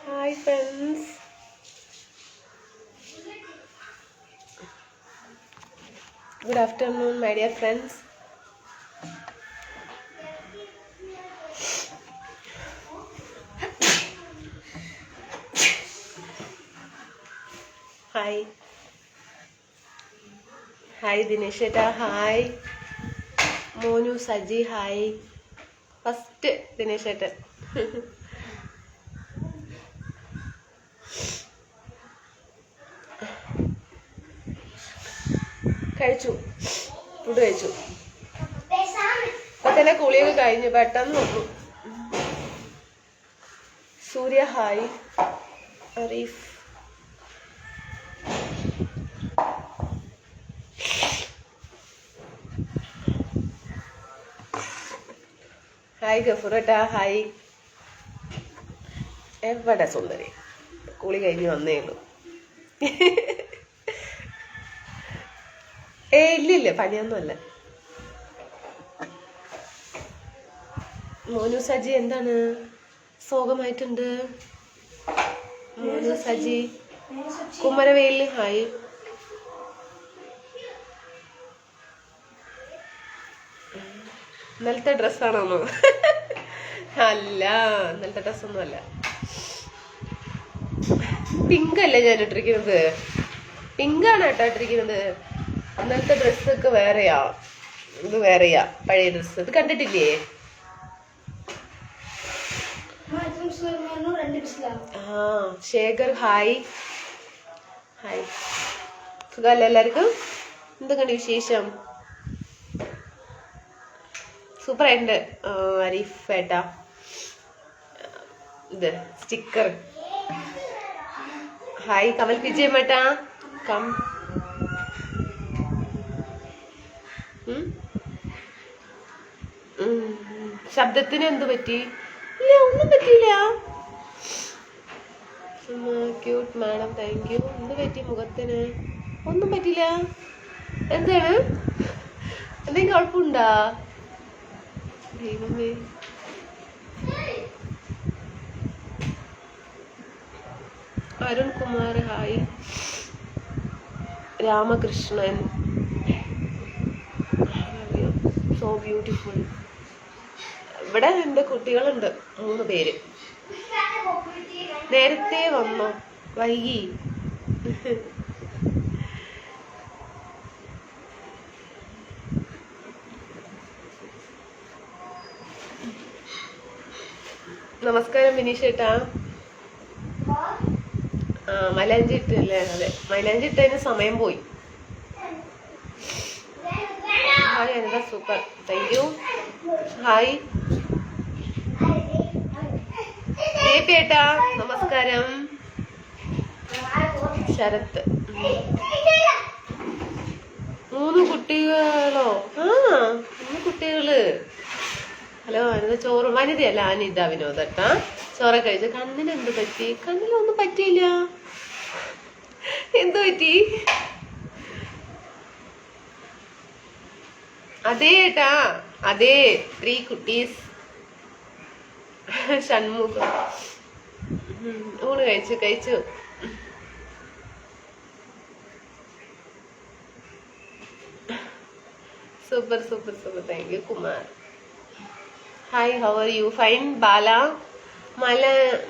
Hi friends. Good afternoon, my dear friends. Hi. Hi Dinesheta. Hi. Monu Saji. Hi. First Dinesheta. കഴിച്ചു, food കഴിച്ചു. ഇപ്പൊ തന്നെ കുളിയൊക്കെ കഴിഞ്ഞു, പെട്ടെന്ന് നോക്കൂ. സൂര്യ ഹായ്. അരീഫ് ഹായ്. ഗഫുറട്ടാ ഹായ്. എവിടെ സുന്ദരി, കുളി കഴിഞ്ഞ് വന്നേ ഉള്ളൂ. ഇല്ലില്ല, പനിയൊന്നുമല്ല. മോനു സജി എന്താണ് സോകമായിട്ടുണ്ട്? മോനു സജി. കുമരവേലി ഹായ്. ഇന്നലത്തെ ഡ്രസ്സാണോ? അല്ല, ഇന്നലത്തെ ഡ്രസ്സൊന്നും അല്ല. പിങ്ക് അല്ലേ ഞാൻ ഇട്ടിരിക്കുന്നത്, പിങ്കാണ് കേട്ടോ ഇട്ടിരിക്കുന്നത്. ഇന്നലത്തെ ഡ്രസ്സൊക്കെ വേറെയാ, ഇത് വേറെയാ, പഴയ ഡ്രസ്സ്. ഇത് കണ്ടിട്ടില്ലേ? ശേഖർ ഹായ്. ഹായ്. സുഖല്ലേ എല്ലാവർക്കും? എന്തൊക്കെയുണ്ട് വിശേഷം? സൂപ്പറായിട്ടുണ്ട്. അരീഫ് ഏട്ടാ, ഇത് സ്റ്റിക്കർ. ഹായ് കമൽ വിജയമേട്ടാ. കം. ശബ്ദത്തിന് എന്ത് പറ്റി? ഇല്ല, ഒന്നും പറ്റിയില്ല. Cute madam, thank you. എന്ത് പറ്റി മുഖത്തിന്? ഒന്നും പറ്റില്ല. എന്താണ്, എന്തെങ്കിലും കുഴപ്പമുണ്ടാ? ദൈവമേ. Arun Kumar hi. Ramakrishnan so beautiful. ഇവിടെ എൻ്റെ കുട്ടികളുണ്ട് 3 പേര്. നേരത്തെ വന്നോ? വൈകി. നമസ്കാരം വിനീഷേട്ടാ. മൈലാഞ്ചി ഇട്ടല്ലേ? അതെ, മൈലാഞ്ചി ഇട്ടതിന് സമയം പോയി. Hi Anitha, super, thank you. Hi ഏട്ടാ, നമസ്കാരം. ശരത്ത്. 3 കുട്ടികളോ? 3 കുട്ടികള്. ഹലോ അനിത. ചോറ് വനിതയല്ല, അനിത വിനോദട്ടാ. ചോറ കഴിച്ചു. കണ്ണിന് എന്ത് പറ്റി? കണ്ണിലൊന്നും പറ്റിയില്ല. എന്തു പറ്റി? അതേ ഏട്ടാ, അതേ 3 കുട്ടീസ്. ഷൺമുഖം. ഊണ് കഴിച്ചു. Super, thank you. Kumar hi, how are you? Fine. Bala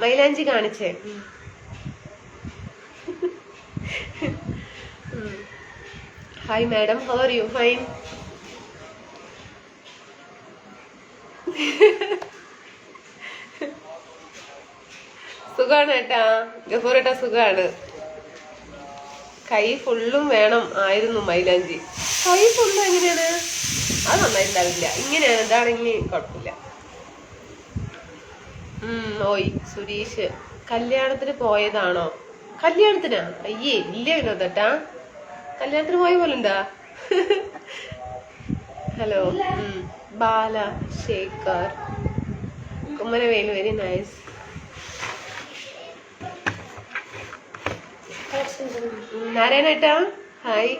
മൈലാഞ്ചി കാണിച്ചേ. Hi madam, how are you? Fine. സുഖാണ് ഏട്ടാ, ഗഫൂറേട്ടാ, സുഖാണ്. കൈ ഫുള്ളും വേണം ആയിരുന്നു മൈലാഞ്ചി. കൈ ഫുള്ളും എങ്ങനെയാണ്? അത് നന്നായിട്ടുണ്ടാവില്ല. ഇങ്ങനെയാണ്, ഇതാണെങ്കിൽ കുഴപ്പമില്ല. ഓയ് സുരീഷ്, കല്യാണത്തിന് പോയതാണോ? കല്യാണത്തിനാ? അയ്യേ ഇല്ല വിനോദട്ടാ, കല്യാണത്തിന് പോയ പോലെ ഉണ്ടാ? Hello. Bala Sekhar Kummanavelu, very nice. നാരായണേട്ടാ ഹായ്.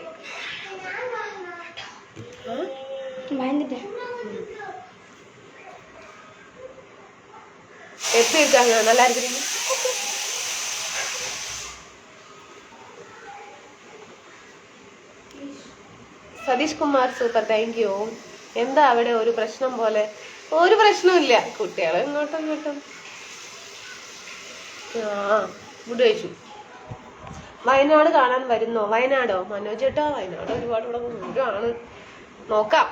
எப்படி இருக்காங்க? நல்லா இருக்கிறீங்க? Satheesh Kumar super, thank you. എന്താ അവിടെ ഒരു പ്രശ്നം പോലെ? ഒരു പ്രശ്നമില്ല, കുട്ടികളെ ഇങ്ങോട്ടും ഇങ്ങോട്ടും. ഫുഡ് കഴിച്ചു. വയനാട് കാണാൻ വരുന്നോ? വയനാടോ? മനോജ് ചേട്ടാ, വയനാട് ഒരുപാട് ഇവിടെ ദൂരമാണ്, നോക്കാം.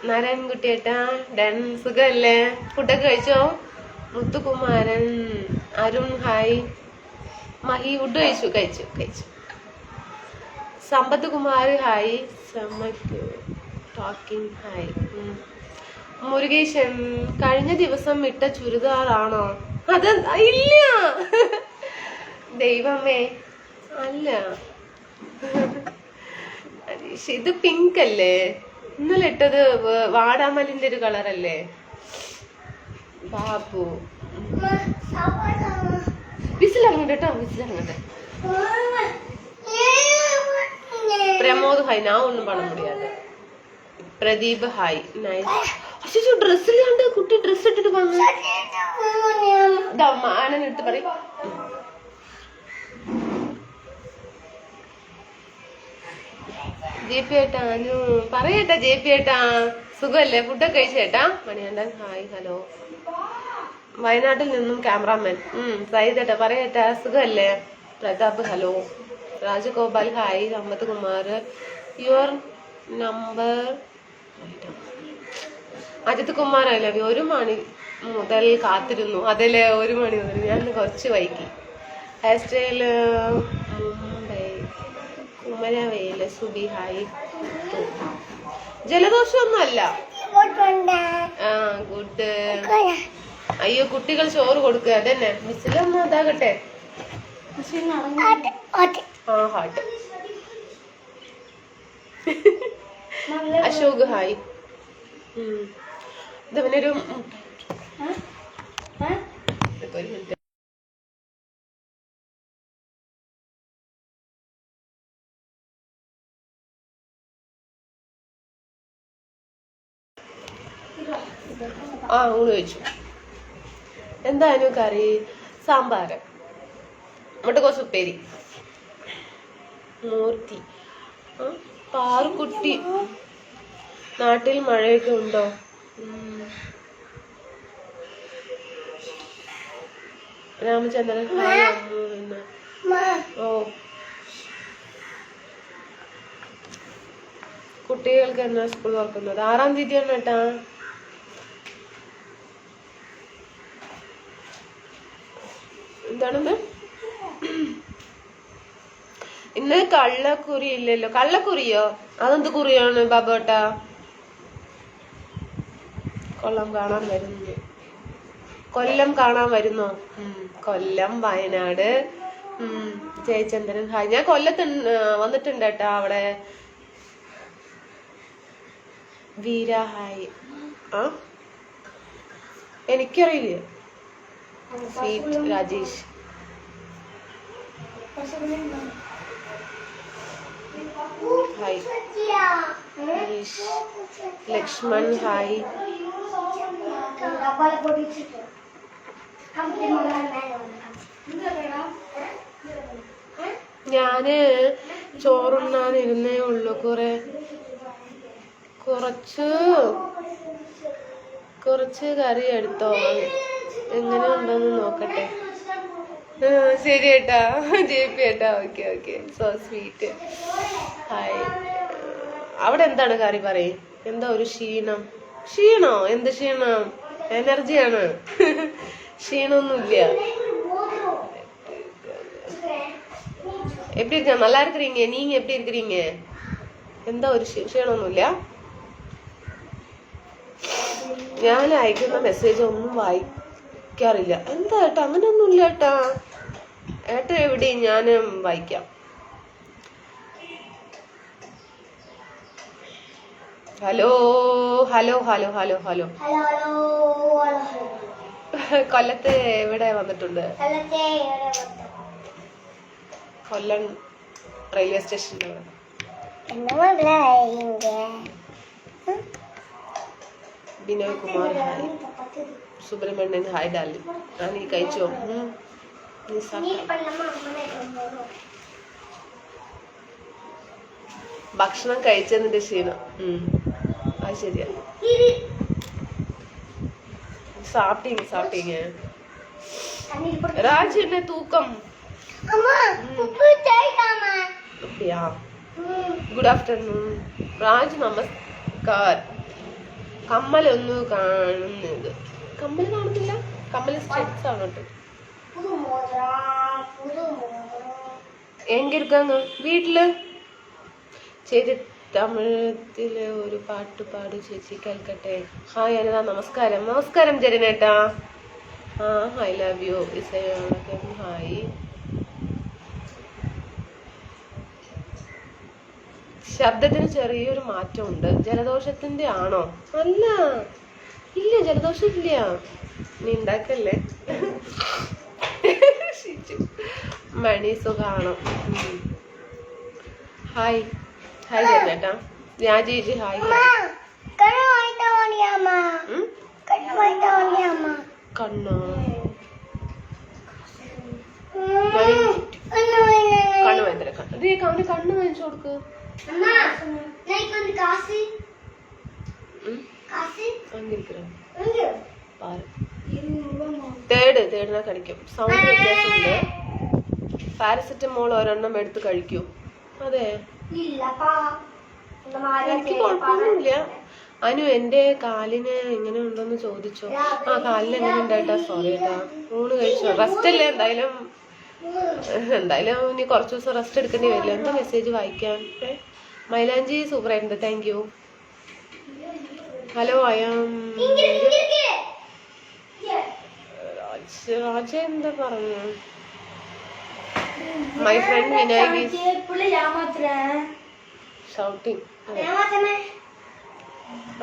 നാരായണൻകുട്ടി ഏട്ടാ, ഡൻ. സുഖല്ലേ? ഫുഡൊക്കെ കഴിച്ചോ? മുത്തുകുമാരൻ, അരുൺ ഹായ്. മഹി ഫുഡ് കഴിച്ചു. Sampath Kumar hi. Talking hi. Murukesan, കഴിഞ്ഞ ദിവസം ഇട്ട ചുരിദാറാണോ അത്? ഇല്ല ദൈവമേ, അല്ല. ഇത് പിങ്ക് അല്ലേ? ഇന്നലെ ഇട്ടത് വാടാമലിന്റെ ഒരു കളറല്ലേ ബാബു. വിസിലിറങ്ങട്ടെ കേട്ടോ, വിസിലിറങ്ങട്ടെ. പ്രമോദ് ഹായ്. ഞാൻ ഒന്നും പണ മുടിയാതെ. പ്രദീപ് ഹായ്. നൈസ്. ഡ്രസ് ഇല്ലാണ്ട് കുട്ടി ഡ്രസ് ഇട്ടിട്ട് വന്നു. ആനടുത്ത് പറയും. ജെ പി ഏട്ടാ, പറയേട്ടാ. ജെ പി ഏട്ടാ സുഖല്ലേ? ഫുഡൊക്കെ കഴിച്ചേട്ടാ. മണികണ്ഠൻ ഹായ്. ഹലോ. വയനാട്ടിൽ നിന്നും ക്യാമറാമാൻ സൈദേട്ടാ, പറയേട്ടാ. സുഖല്ലേ? Prathap hello. Rajagopal hi. Sampath Kumar, your number. Ajith Kumar I love you. 1 മണി മുതൽ കാത്തിരുന്നു. അതല്ലേ, 1 മണി മുതൽ. ഞാൻ കുറച്ച് വൈകി. Hair style Mumbai. Kumaravel Subi hi. ജലദോഷമൊന്നും അല്ല. ഗുഡ്. അയ്യോ, കുട്ടികൾ ചോറ് കൊടുക്കുക. അതന്നെ മിസ്സിലൊന്നും ഇതാകട്ടെ. ഹാർട്ട്. അശോക് ഹായ്. ഇതവനൊരു മിനിറ്റ്. ഊണ് കഴിച്ചു. എന്തായാലും കറി സാമ്പാർ, മുട്ടക്കോസ് ഉപ്പേരി. മൂർത്തി. പാറുക്കുട്ടി, നാട്ടിൽ മഴയൊക്കെ ഉണ്ടോ? രാമചന്ദ്രൻ ഹായ്. ഓ, കുട്ടികൾക്ക് എന്നാ സ്കൂൾ തുറക്കുന്നത്? 6-ാം തീയതിയാണ് കേട്ടാ. എന്താണെന്ന്? ഇന്ന് കള്ളക്കുറി ഇല്ലല്ലോ. കള്ളക്കുറിയോ? അതെന്ത് കുറിയാണ് ബാബോട്ടാ? കൊല്ലം കാണാൻ വരുന്നോ? കൊല്ലം, വയനാട്. ജയചന്ദ്രൻ ഹായ്. ഞാൻ കൊല്ലത്ത് വന്നിട്ടുണ്ട് കേട്ടാ. അവിടെ വീര ഹായ്. എനിക്കറിയില്ല. Sweet Rajesh. Hi. Lakshman hi. ഞാന് ചോറുണ്ണാനിരുന്നേ ഉള്ളു. കുറച്ച് കറി എടുത്തോ, എങ്ങനെ ഉണ്ടോന്ന് നോക്കട്ടെ. ശരി ഏട്ടാ. ജെ പി ഏട്ടാ. ഓക്കെ. So sweet hi. അവിടെ എന്താണ് കറി പറയും? എന്താ ഒരു ക്ഷീണോ? എന്ത് ക്ഷീണം? എനർജിയാണ്. ക്ഷീണമൊന്നുമില്ല. எப்படி இருக்க? நல்லா இருக்கிறீங்க. நீங்க எப்படி இருக்கிறீங்க? എന്താ ഒരു ക്ഷീണമൊന്നുമില്ല. ഞാൻ അയക്കുന്ന മെസ്സേജ് ഒന്നും വായിക്കാറില്ല. എന്താ ഏട്ടാ? അങ്ങനെയൊന്നുമില്ല ഏട്ടാ. ഏട്ടാ എവിടെയും ഞാൻ വായിക്കാം. ഹലോ. കൊല്ലത്ത് എവിടെ വന്നിട്ടുണ്ട്? കൊല്ലം റെയിൽവേ സ്റ്റേഷനിൽ. Binoy Kumar hi. Subramanian hi darling. ഞാൻ ഈ കഴിച്ചോ? ഭക്ഷണം കഴിച്ചതിന്റെ ക്ഷീണം. അത് ശരിയാ. சாப்பிட்டீங்க ராஜ் என்ன தூக்கம்? அப்படியா? Good afternoon Raj. നമസ്കാർ. കമ്മൽ ഒന്ന് കാണുന്നത്. കമ്മൽ കാണുന്നില്ല. കമ്മൽ സ്ട്രെറ്റ്സ് ആണ് കേട്ടോ. എങ്ക இருக்காங்க? വീട്ടില്. ചേച്ചി തമിഴത്തിലെ ഒരു പാട്ട് പാട് ചേച്ചി, കേൾക്കട്ടെ. ഹായ് അനിത. നമസ്കാരം. നമസ്കാരം ജരനേട്ടാ. I love you. ഹായ്. ശബ്ദത്തിന് ചെറിയൊരു മാറ്റമുണ്ട്. ജലദോഷത്തിന്റെ ആണോ? അല്ല, ഇല്ല, ജലദോഷം ഇല്ല. നീ ഉണ്ടാക്കല്ലേ. മണി സുഖാണോ? ഹായ് ഹായ് ജനേട്ടാ. രാജേജി ഹായ്. കണ്ണോ? കണ്ണ് ഭയങ്കര കണ്ണ്. അവന് കണ്ണ് കാണിച്ചു കൊടുക്ക്. തേടിനാ കഴിക്കും. സൗണ്ട് വ്യത്യാസമുണ്ട്. പാരസെറ്റമോൾ ഒരെണ്ണം എടുത്ത് കഴിക്കൂ. അതെ, എനിക്ക് കുഴപ്പമൊന്നുമില്ല. അനു എന്റെ കാലിന് എങ്ങനെ ഉണ്ടെന്ന് ചോദിച്ചോ? കാലിന് എങ്ങനെ ഉണ്ടായിട്ടാ? സോറി ഏട്ടാ. ഊണ് കഴിച്ചോ? റെസ്റ്റ് അല്ലേ? എന്തായാലും ഇനി കുറച്ച് ദിവസം റെസ്റ്റ് എടുക്കേണ്ടി വരില്ല. എന്താ മെസ്സേജ് വായിക്കാൻ? മൈലാഞ്ചി സൂപ്പർ ആയിട്ടുണ്ട്. Thank you. ഹലോ രാജ എന്താ പറഞ്ഞു? My friend Vinayak shouting.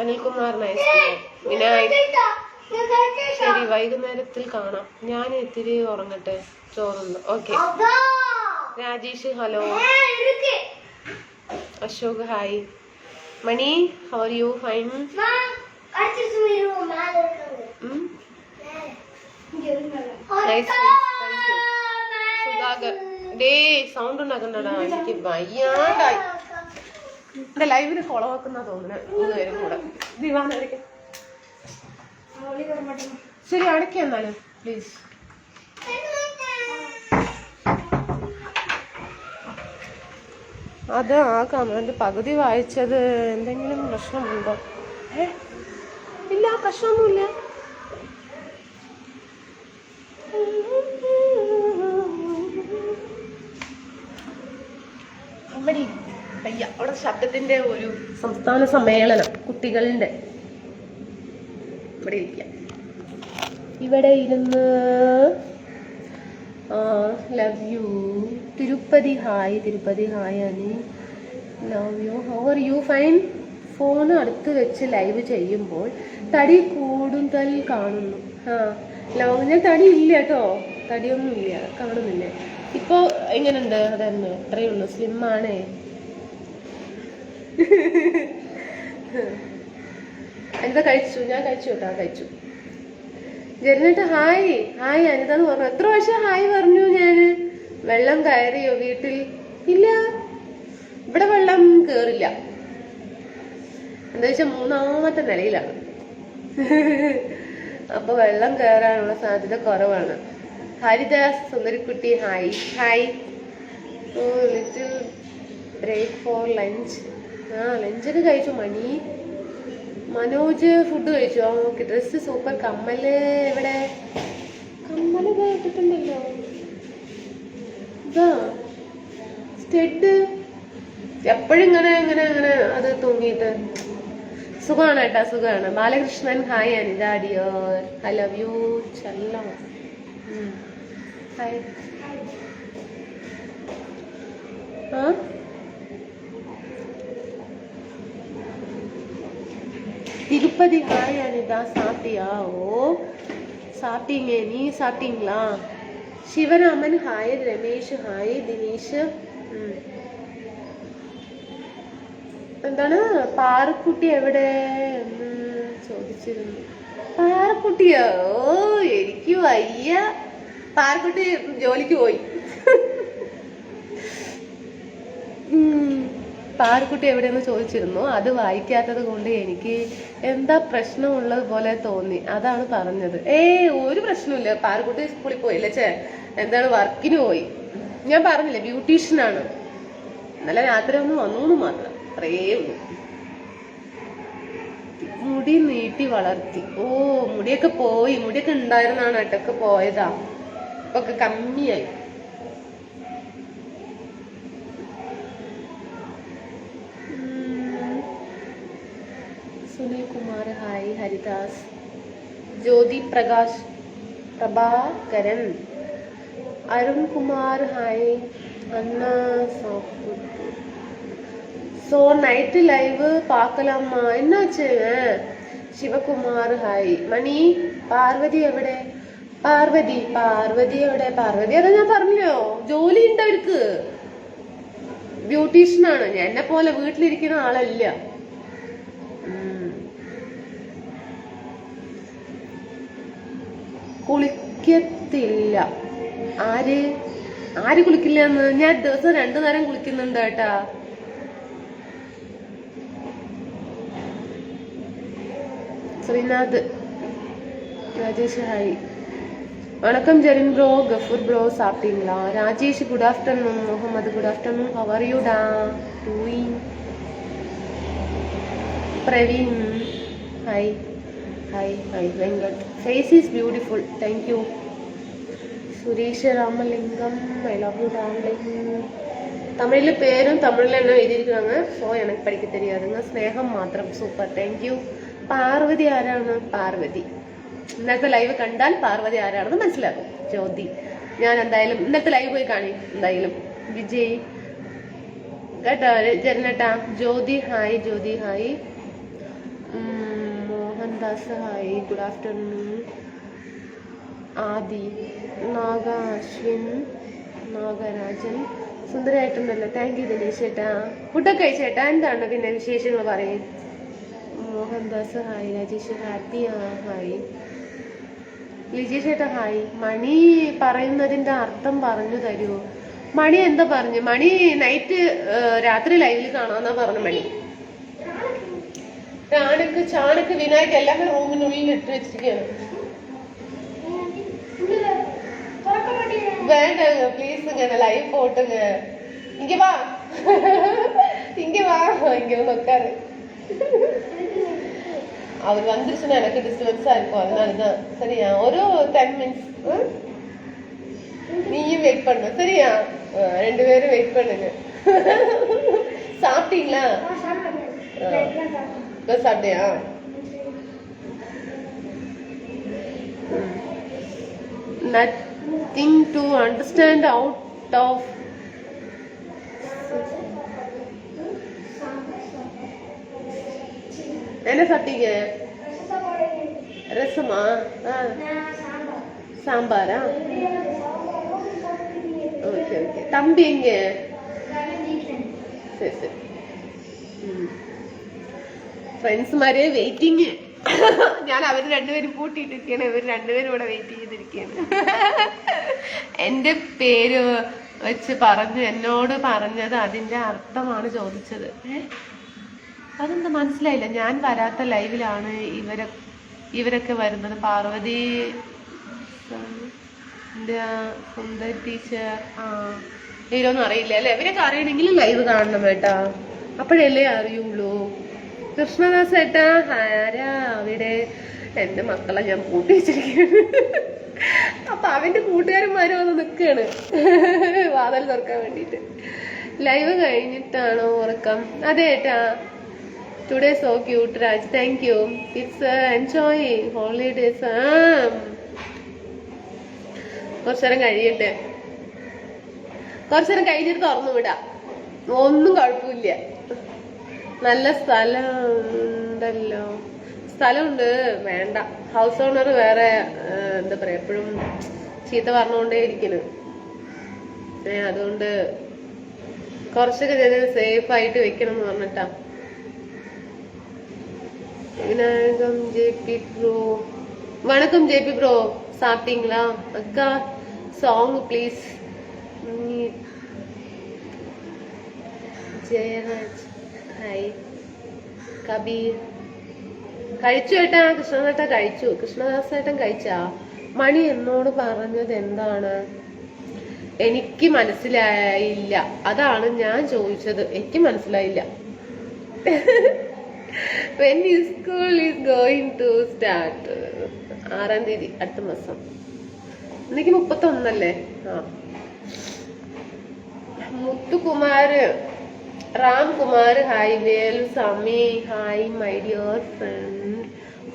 Anilkumar nice. Vinayak ശരി, വൈകുന്നേരത്തിൽ കാണാം. ഞാൻ ഇത്തിരി ഉറങ്ങട്ടെ. ചോറുണ്ട്. Okay. Rajesh hello. Ashok hi. Mani how are you? Fine. Sudhakar ഡേ സൗണ്ട് ഉണ്ടാക്കണ്ടടാ. എനിക്ക് വയ്യാണ്ടായി. എന്റെ ലൈവിന് ഫോളോ ആക്കുന്ന തോന്നുന്നു. മൂന്നുപേരും കൂടെ. ദിവാനടിക്ക. ശരി, അടയ്ക്ക എന്നാലും പ്ലീസ്. അത് ആ കമന്റ് പകുതി വായിച്ചത് എന്തെങ്കിലും പ്രശ്നമുണ്ടോ? ഇല്ല, പ്രശ്നമൊന്നുമില്ല. അവിടെ ശബ്ദത്തിന്റെ ഒരു സംസ്ഥാന സമ്മേളനം കുട്ടികളുടെ. ഇവിടെ ഇരിക്കാം. ഇവിടെ ഇരുന്ന് love you. Tirupati hi. Tirupati hi Ani. Love you. How are you? Fine. Phone അടുത്ത് വെച്ച് ലൈവ് ചെയ്യുമ്പോൾ തടി കൂടുതൽ കാണുന്നു. ഞാൻ തടി ഇല്ല കേട്ടോ. തടിയൊന്നും ഇല്ല, കാണുന്നില്ലേ? ഇപ്പൊ എങ്ങനെയുണ്ട്? അതന്നെ, അത്രയേ ഉള്ളൂ. സ്ലിം ആണേ. അനിത കഴിച്ചു. ഞാൻ കഴിച്ചു കേട്ടോ. കഴിച്ചു. ജെറിനേട്ട ഹായ്. ഹായ് അനിത എന്ന് പറഞ്ഞു. എത്ര പ്രാവശ്യം ഹായ് പറഞ്ഞു ഞാന്? വെള്ളം കയറിയോ വീട്ടിൽ? ഇല്ല, ഇവിടെ വെള്ളം കേറില്ല. എന്താ വെച്ചാൽ 3ാമത്തെ നിലയിലാണ്. അപ്പൊ വെള്ളം കയറാനുള്ള സാധ്യത കുറവാണ്. ഹരിദാസ് സുന്ദരിക്കുട്ടി hi. Hi. Little break for lunch. ലഞ്ചൊക്കെ കഴിച്ചു. മണി. മനോജ് ഫുഡ് കഴിച്ചോ? ഓക്കെ. Dress super. കമ്മല് എവിടെ? കമ്മല് കേട്ടിട്ടുണ്ടല്ലോ. ഇതാ സ്റ്റെഡ്. എപ്പോഴും ഇങ്ങനെ ഇങ്ങനെ ഇങ്ങനെ അത് തൂങ്ങിയിട്ട്. സുഖമാണ് കേട്ടാ, സുഖമാണ്. Balakrishnan hi. Anitha dear I love you. Chellam hi. Tirupati hi Anitha. சாப்பிட்டியா? ஓ சாப்பிட்டீங்க. நீ சாப்பிட்டீங்களா? சிவராமன் ഹായ്. രമേശ് ഹായ്. ദിനേശ്. എന്താണ് പാറക്കുട്ടി എവിടെ എന്ന് ചോദിച്ചിരുന്നു. പാറക്കുട്ടിയോ? ഓ എനിക്ക് വയ്യ. പാറക്കുട്ടി ജോലിക്ക് പോയി. പാറുക്കുട്ടി എവിടെയെന്ന് ചോദിച്ചിരുന്നു. അത് വായിക്കാത്തത് കൊണ്ട് എനിക്ക് എന്താ പ്രശ്നമുള്ളത് പോലെ തോന്നി, അതാണ് പറഞ്ഞത്. ഒരു പ്രശ്നമില്ല. പാറുക്കുട്ടി സ്കൂളിൽ പോയില്ലേ, എന്താണ് വർക്കിന് പോയി. ഞാൻ പറഞ്ഞില്ലേ ബ്യൂട്ടീഷ്യനാണ്. ഇന്നലെ രാത്രി ഒന്ന് വന്നു മാത്രം, അത്രേ ഉള്ളൂ. മുടി നീട്ടി വളർത്തി. മുടിയൊക്കെ പോയി. മുടിയൊക്കെ ഉണ്ടായിരുന്നാണ് കേട്ടൊക്കെ പോയതാ. ഇപ്പൊ ഒക്കെ കമ്മിയായി. സുനിൽ കുമാർ ഹായ്. ഹരിദാസ്, ജ്യോതി പ്രകാശ്, പ്രഭാകരൻ, അരുൺ കുമാർ ഹായ്. അന്ന സോ നൈറ്റ് ലൈവ് പാക്കലമ്മ എന്നാച്ച്. ശിവകുമാർ ഹായ്. മണി, പാർവതി എവിടെ? പാർവതി എവിടെ? പാർവതി അതാ ഞാൻ പറഞ്ഞോ, ജോലി ഉണ്ട് അവർക്ക്. ബ്യൂട്ടീഷ്യനാണ്. എന്നെ പോലെ വീട്ടിലിരിക്കുന്ന ആളല്ല. കുളിക്കത്തില്ല. ആര് കുളിക്കില്ല എന്ന്? ഞാൻ ദിവസം 2 നേരം കുളിക്കുന്നുണ്ട് കേട്ടാ. ശ്രീനാഥ്, രാജേഷ് ഹായ്. வணக்கம் ஜெரின் ப்ரோ, கஃபூர் ப்ரோ, சாப்பிட்டீங்களா? Rajesh good afternoon. Muhammad good afternoon. How are you டா doing? Praveen hi. Venkat, face is beautiful, thank you. Suresh Ramalingam, I love you darling. தமிழில் பேரும் தமிழில் என்ன எழுதியிருக்காங்க. ஸோ எனக்கு படிக்க தெரியாதுங்க. സ്നേഹം മാത്രം. Super, thank U. പാർവതി ആരാണ്? പാർവതി ഇന്നത്തെ ലൈവ് കണ്ടാൽ പാർവതി ആരാണെന്ന് മനസ്സിലാക്കും. ജ്യോതി, ഞാൻ എന്തായാലും ഇന്നത്തെ ലൈവ് പോയി കാണി എന്തായാലും. വിജയ് കേട്ടോ, ജനട്ടാ. Jyothi hi. Mohandas hi, good afternoon. Adi, Ashwin, Nagarajan, സുന്ദരമായിട്ടുണ്ടല്ലോ. താങ്ക് യു ദിനേശ് ചേട്ടാ. ഫുഡൊക്കെ കഴിച്ചേട്ടാ. എന്താണ് പിന്നെ വിശേഷങ്ങൾ പറയും? Mohandas hi. Rajesh happy hi. Liji ചേട്ടാ ഹായ്. മണി പറയുന്നതിന്റെ അർത്ഥം പറഞ്ഞു തരുമോ? മണി എന്താ പറഞ്ഞു? മണി രാത്രി ലൈവിൽ കാണാന്നാ പറഞ്ഞു. മണി ചാണക്ക് വിനായക് എല്ലാം റൂമിനുള്ളിൽ ഇട്ട് വെച്ചിരിക്കുകയാണ്. വേണ്ട പ്ലീസ്, ഇങ്ങനെ ലൈവ് പോട്ടുங்க. ഇങ്ങ വാ ഇങ്ങ നോക്കാറ്. அவர் வந்துருச்சுன்னா எனக்கு டிஸ்டர்பன்ஸா இருக்கும். அதனாலதான். சரியா, ஒரு 10 மினிட்ஸ் நீயும் வெயிட் பண்ணு. சரியா, 2 பேரும் வெயிட் பண்ணுங்க. சாப்பிட்டீங்களா? சாப்பிட்டியா? Nothing to understand out of என்ன சாப்பிட்டீங்க? ரசமா? சாம்பாரா? ஓகே. தம்பி எங்க? சரி. ഫ്രണ്ട്സ് മാരെ വെയിറ്റിംഗ്. ഞാൻ അവർ 2 പേരും പൂട്ടിയിട്ടിരിക്കുകയാണ്. ഇവർ 2 പേരും ഇവിടെ വെയിറ്റ് ചെയ്തിരിക്കുകയാണ്. എന്റെ പേര് വെച്ച് എന്നോട് പറഞ്ഞത് അതിന്റെ അർത്ഥമാണ് ചോദിച്ചത്. അതെന്താ മനസ്സിലായില്ല. ഞാൻ വരാത്ത ലൈവിലാണ് ഇവരൊക്കെ വരുന്നത്. പാർവതി, സുന്ദർ ടീച്ചർ, ഇവരൊന്നും അറിയില്ല അല്ലെ? ഇവരൊക്കെ അറിയണമെങ്കിൽ ലൈവ് കാണണം കേട്ടാ, അപ്പോഴല്ലേ അറിയുള്ളൂ. കൃഷ്ണദാസ് ഏട്ടാ ആരാ അവിടെ? എന്റെ മക്കളെ ഞാൻ പൂട്ടി വെച്ചിരിക്കുകയാണ്. അപ്പൊ അവന്റെ കൂട്ടുകാരന്മാരും വന്ന് നിൽക്കുകയാണ് വാതിൽ തുറക്കാൻ വേണ്ടിട്ട്. ലൈവ് കഴിഞ്ഞിട്ടാണോ ഉറക്കം? അതെ ഏട്ടാ. Today so cute, Raj. Thank you. It's enjoy holidays. കുറച്ചേരം കഴിയട്ടെ. കുറച്ചേരം കഴിഞ്ഞിട്ട് തുറന്നു വിടാം. ഒന്നും കുഴപ്പമില്ല. നല്ല സ്ഥലമുണ്ടല്ലോ. സ്ഥലമുണ്ട്, വേണ്ട. ഹൗസ് ഓണർ വേറെ എന്താ പറയാ, എപ്പോഴും ചീത്ത പറഞ്ഞുകൊണ്ടേ ഇരിക്കുന്നു. അതുകൊണ്ട് കുറച്ചൊക്കെ സേഫ് ആയിട്ട് വെക്കണം എന്ന് പറഞ്ഞിട്ടാ. விநாயகம் ஜேபி ப்ரோ, வணக்கம் ஜேபி ப்ரோ, சாப்பிட்டீங்களா? அக்கா song please. Jayaraj hi. Kabir കഴിച്ചു ഏട്ടാ. കൃഷ്ണദാസേട്ട കഴിച്ചു. കൃഷ്ണദാസേട്ടൻ കഴിച്ചാ? മണി എന്നോട് പറഞ്ഞത് എന്താണ്? എനിക്ക് മനസ്സിലായില്ല, അതാണ് ഞാൻ ചോദിച്ചത്. എനിക്ക് മനസ്സിലായില്ല. When is school is going to start? 6-ാം തീയതി, അടുത്ത മാസം. ഇന്നേക്ക് 31 ആ. Muthukumar, Ramkumar hi. Veluswamy hi my dear friend.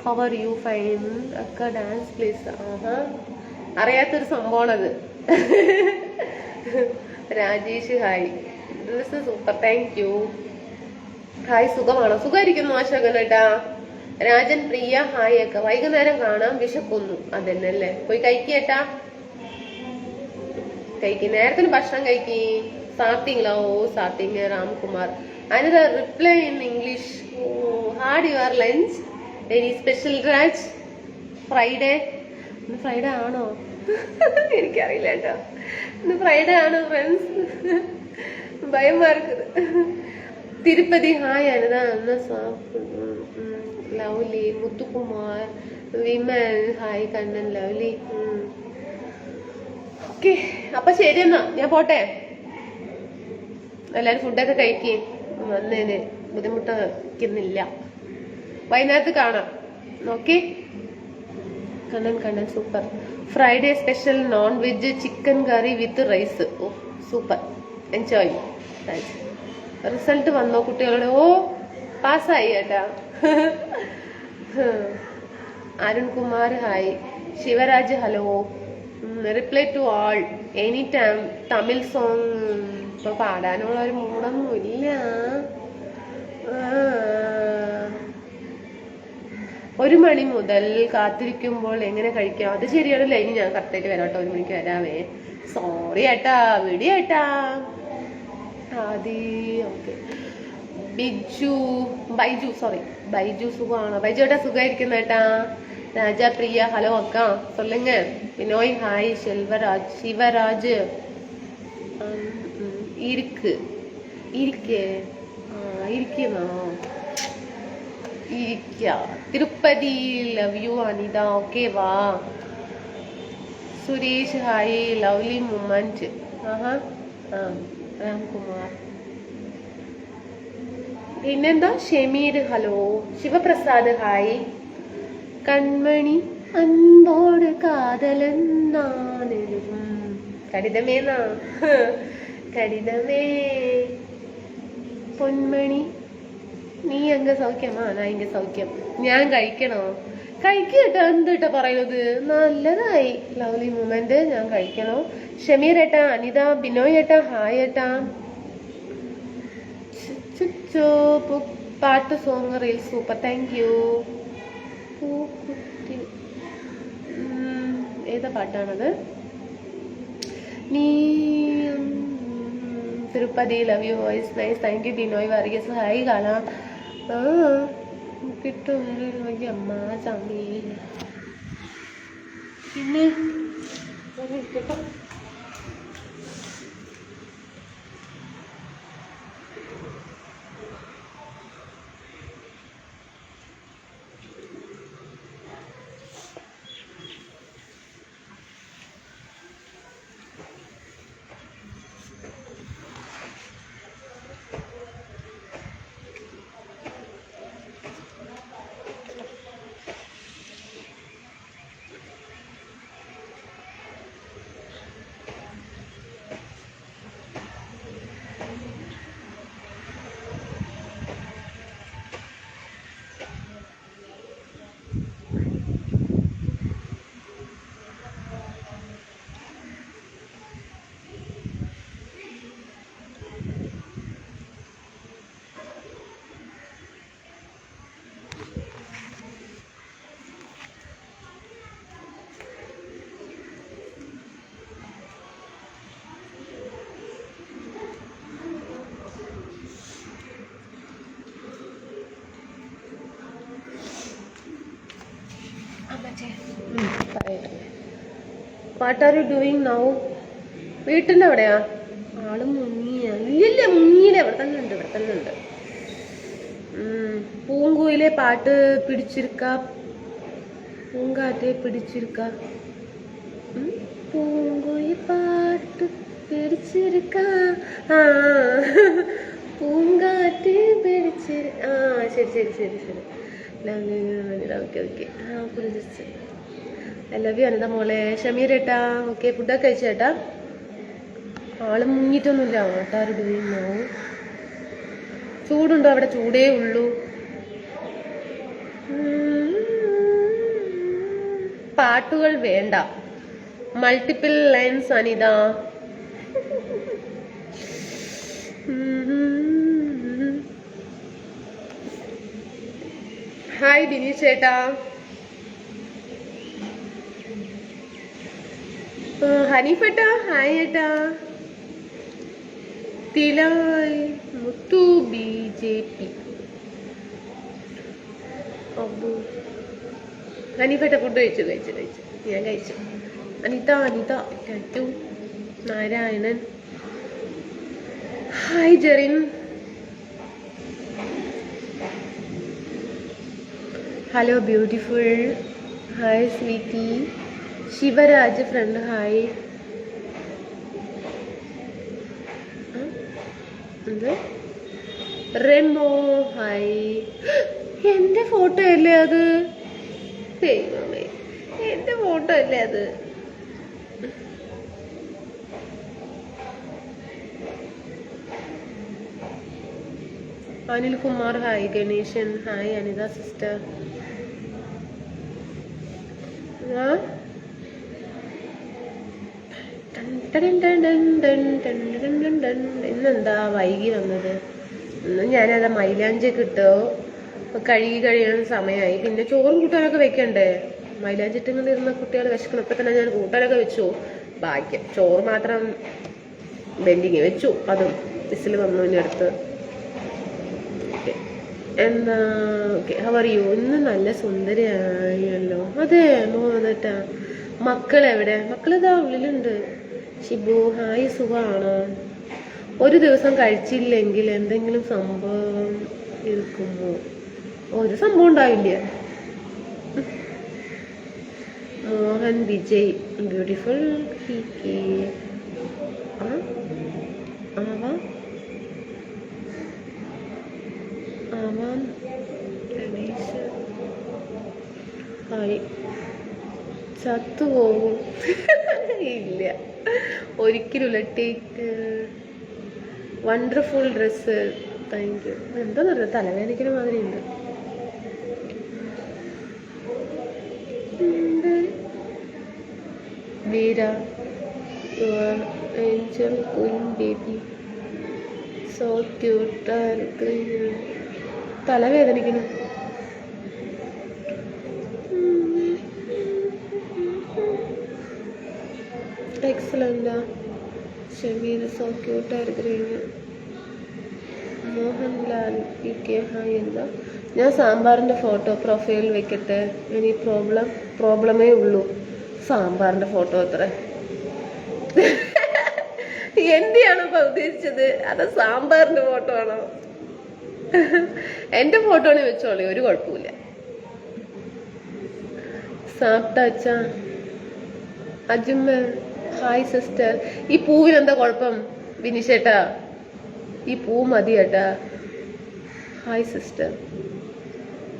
How are you? Fine. അക്ക ഡാൻസ് പ്ലീസ്. ആഹാ, അറിയാത്തൊരു സംഭവമാണത്. Rajesh hi. Dress super, thank you. Hi, സുഖമാണോ? സുഖമായിരിക്കുന്നു അശോകനേട്ടാ. രാജൻ പ്രിയ ഹായ് ഒക്കെ. വൈകുന്നേരം കാണാം, വിശക്കുന്നു. അതന്നെയല്ലേ, പോയി കഴിക്കേട്ടാ. കഴിക്ക്, നേരത്തിന് ഭക്ഷണം കഴിക്കി. സാത്തിങ്ങളോ? ഓ സാത്തിങ്. രാംകുമാർ അതിന് reply in English. Oh had your lunch? Very special Raj. Friday. ഇന്ന് ഫ്രൈഡേ ആണോ? എനിക്കറിയില്ല കേട്ടോ. ഇന്ന് ഫ്രൈഡേ ആണോ ഫ്രണ്ട്സ്? ഭയമാർക്കത്. Tirupati hi. Anitha lovely. Muthukumar Vimal hi. Kannan lovely. Okay, അപ്പൊ ശരി എന്നാ ഞാൻ പോട്ടെ. എല്ലാരും ഫുഡൊക്കെ കഴിക്കേ. വന്നതിന് ബുദ്ധിമുട്ടിക്കുന്നില്ല. വൈകുന്നേരത്ത് കാണാം. Okay. Kannan super. Friday special non veg chicken curry with rice. Oh super, enjoy. Result വന്നോ കുട്ടികളുടെ? ഓ പാസ്സായി കേട്ടാ. Arunkumar hi. Sivaraj hello. Reply to all any time. Tamil song ഇപ്പൊ പാടാനുള്ള ഒരു മൂടൊന്നും ഇല്ല. 1 മണി മുതൽ കാത്തിരിക്കുമ്പോൾ എങ്ങനെ കഴിക്കാം? അത് ശരിയാണല്ലോ. ഇനി ഞാൻ കറക്റ്റായിട്ട് വരാട്ടോ. 1 മണിക്ക് വരാവേ. സോറി ഏട്ടാ, വീഡിയോ ഏട്ടാ. ആദി ഓക്കെ. ബൈജു സുഖമാണോ? ബൈജു ഏട്ടാ സുഖമായിരിക്കുന്ന ഏട്ടാ. രാജാ പ്രിയ ഹലോ അക്കാ சொல்லுங்க. വിനോയ് ഹായ്. ശിവരാജ് ഇരിക്കുന്നോ? Tirupati love you Anitha. Okay വാ. സുരേഷ് ഹായ്. Lovely moment. ആഹാ. രാംകുമാർ. പിന്നെന്താ? ഷമീർ ഹലോ. ശിവപ്രസാദ് ഹായ്. കൺമണി അൻപോട് കാതലൻ നാനെഴുതും കടിതമേന്നാ. കടിതമേ പൊന്മണി നീ എങ്ക സൗഖ്യമാ? ഞാൻ ഇങ്ങ സൗഖ്യം. ഞാൻ കഴിക്കണോ? കഴിക്കട്ടോ. എന്തിട്ടാ പറയുന്നത്? നല്ലതായി. Lovely moment. ഞാൻ കഴിക്കണോ? ഷമീർ ഏട്ടാ. അനിത. ബിനോയ് ഏട്ടാ ഹായ് ഏട്ടാ. പാട്ട് song reel super, thank U. ഏതാ പാട്ടാണത്? നീ Tirupati love U voice nice, thank you. Binoy Varghese hi. കാണാം കിട്ടും അമ്മ ചാമി. പിന്നെ what are you doing now? വീട്ടിൻ്റെ അവിടെയാ? ആള് മുങ്ങിയ ഇല്ല മുങ്ങിയില്ല, ഇവിടെ തന്നെ ഉണ്ട്. പൂങ്കുയിലെ പാട്ട് പിടിച്ചിരിക്ക, പൂങ്കാറ്റെ പിടിച്ചിരിക്ക, പൂങ്കുയിൽ പാട്ട് പിടിച്ചിരിക്ക, പൂങ്കാറ്റ് പിടിച്ചിരി. ശരി. Okay. I love you Anitha മോളെ. ഷമീരേട്ടാ ഓക്കെ. ഫുഡൊക്കെ കഴിച്ചേട്ടാ. ആള് മുങ്ങിട്ടൊന്നുമില്ല. ആട്ടാരുടോ ചൂടുണ്ടോ അവിടെ? ചൂടേ ഉള്ളൂ. പാട്ടുകൾ വേണ്ട. Multiple lines Anitha. Hi Bini ചേട്ടാ. ഹനീഫേട്ടാ ഹായ് ഏട്ടാ. തിലായ് മുത്തു BJP. ഹനീഫേട്ട ഫുഡ് കഴിച്ചു. ഞാൻ കഴിച്ചു. Anitha to Narayanan. Hi Jerin. Hello beautiful. Hi sweety. Sivaraj friend hi. Remo hi. എന്റെ ഫോട്ടോ അല്ലേ അത്? ദൈവമേ, എന്റെ ഫോട്ടോ അല്ലേ അത്? Anil Kumar hi. Ganesan hi. Anitha sister. ഇന്നെന്താ വൈകി വന്നത്? ഇന്ന് ഞാനത് മൈലാഞ്ചൊക്കെ ഇട്ടോ കഴുകി കഴിയാൻ സമയമായി. പിന്നെ ചോറും കൂട്ടാനൊക്കെ വെക്കണ്ടേ? മൈലാഞ്ചിട്ടിങ്ങനെ കുട്ടികൾ വിശക്കണം. ഇപ്പൊ തന്നെ ഞാൻ കൂട്ടാനൊക്കെ വെച്ചു. ഭാഗ്യം ചോറ് മാത്രം ബെൻഡിങ് വെച്ചു. അതും വിസിൽ വന്നു ഇനി അടുത്ത്. എന്താ ഓക്കെ. How are you? ഇന്ന് നല്ല സുന്ദരിയായല്ലോ. അതെ മോഹനട്ടാ. മക്കളെവിടെ? മക്കളിതാ ഉള്ളിലുണ്ട്. ഷിബു ഹായ്. സുഖമാണോ? ഒരു ദിവസം കഴിച്ചില്ലെങ്കിൽ എന്തെങ്കിലും സംഭവം ഇരിക്കുമോ? ഒരു സംഭവം ഉണ്ടാവില്ല. മോഹൻ വിജയ് ബ്യൂട്ടിഫുൾ. ഹായ്. ചത്തുപോകും. ഇല്ല ഒരിക്കലും. Take wonderful dress. Thank you. എന്താന്ന് പറയുക, തലവേദനിക്കുന്ന മാതിരി ഉണ്ട്. Veera angel queen baby so cute. തലവേദനിക്കുന്നു. എക്സലൻ്റാ. ഷമീർ സോ ക്യൂട്ടായിരിക്കുന്നു. Mohanlal PK hi. എന്താ ഞാൻ സാമ്പാറിൻ്റെ ഫോട്ടോ പ്രൊഫൈൽ വെക്കട്ടെ? ഇനി പ്രോബ്ലമേ ഉള്ളൂ. സാമ്പാറിൻ്റെ ഫോട്ടോ അത്ര എന്തിയാണോ ഇപ്പൊ ഉദ്ദേശിച്ചത്? അത് സാമ്പാറിൻ്റെ ഫോട്ടോ ആണോ? എൻ്റെ ഫോട്ടോ ആണ് വെച്ചോളി, ഒരു കുഴപ്പമില്ല. സാപ്റ്റാച്ച അജുമ്മ ഹായ് സിസ്റ്റർ. ഈ പൂവിനെന്താ കുഴപ്പം വിനിഷേട്ടാ? ഈ പൂ മതി ഏട്ടാ. Hi sister.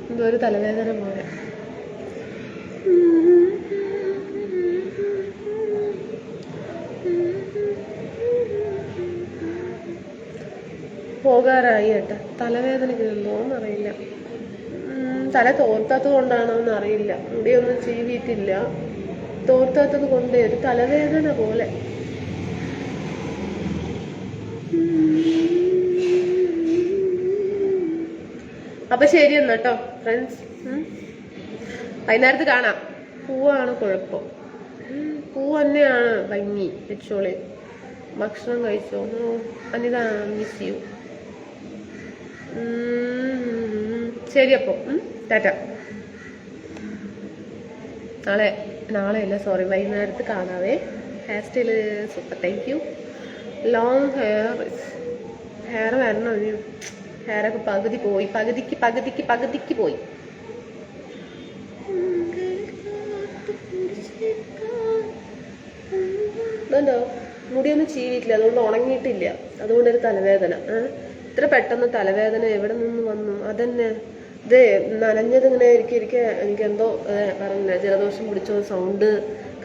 എന്തോ ഒരു തലവേദന പോലെ. പോകാറായി ഏട്ടാ. തലവേദനക്കുണ്ടോന്നറിയില്ല. തല തോർത്താത്തത് കൊണ്ടാണോ എന്നറിയില്ല. മുടിയൊന്നും ചീവിയിട്ടില്ല. തോർത്താത്തത് കൊണ്ട് ഒരു തലവേദന പോലെ. അപ്പൊ ശരി എന്നാ കേട്ടോ ഫ്രണ്ട്സ്. വൈകുന്നേരത്ത് കാണാം. പൂവാണ് കുഴപ്പം. പൂ തന്നെയാണ് ഭംഗി. വെച്ചോളി. ഭക്ഷണം കഴിച്ചോ? Anitha miss you. ശരി അപ്പൊ ടാറ്റ. നാളെ അല്ല സോറി, വൈകുന്നേരത്ത് കാണാവേ. Hair style super. Thank you. Long hair വരണം. ഹെയറൊക്കെ പകുതി പോയി, പകുതിക്ക് പോയി. ഇതുണ്ടോ, മുടിയൊന്നും ചീവിട്ടില്ല, അതുകൊണ്ട് ഉണങ്ങിയിട്ടില്ല, അതുകൊണ്ടൊരു തലവേദന. ഇത്ര പെട്ടെന്ന് തലവേദന എവിടെ നിന്ന് വന്നു? അതന്നെ ഇത് നനഞ്ഞത് ഇങ്ങനെ എനിക്കെന്തോ പറഞ്ഞില്ല, ജലദോഷം പിടിച്ചോ, സൗണ്ട്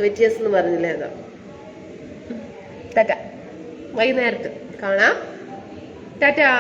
വ്യത്യാസം എന്ന് പറഞ്ഞില്ലേ, അതാ. ടാറ്റ, വൈകുന്നേരത്ത് കാണാം. ടാറ്റാ.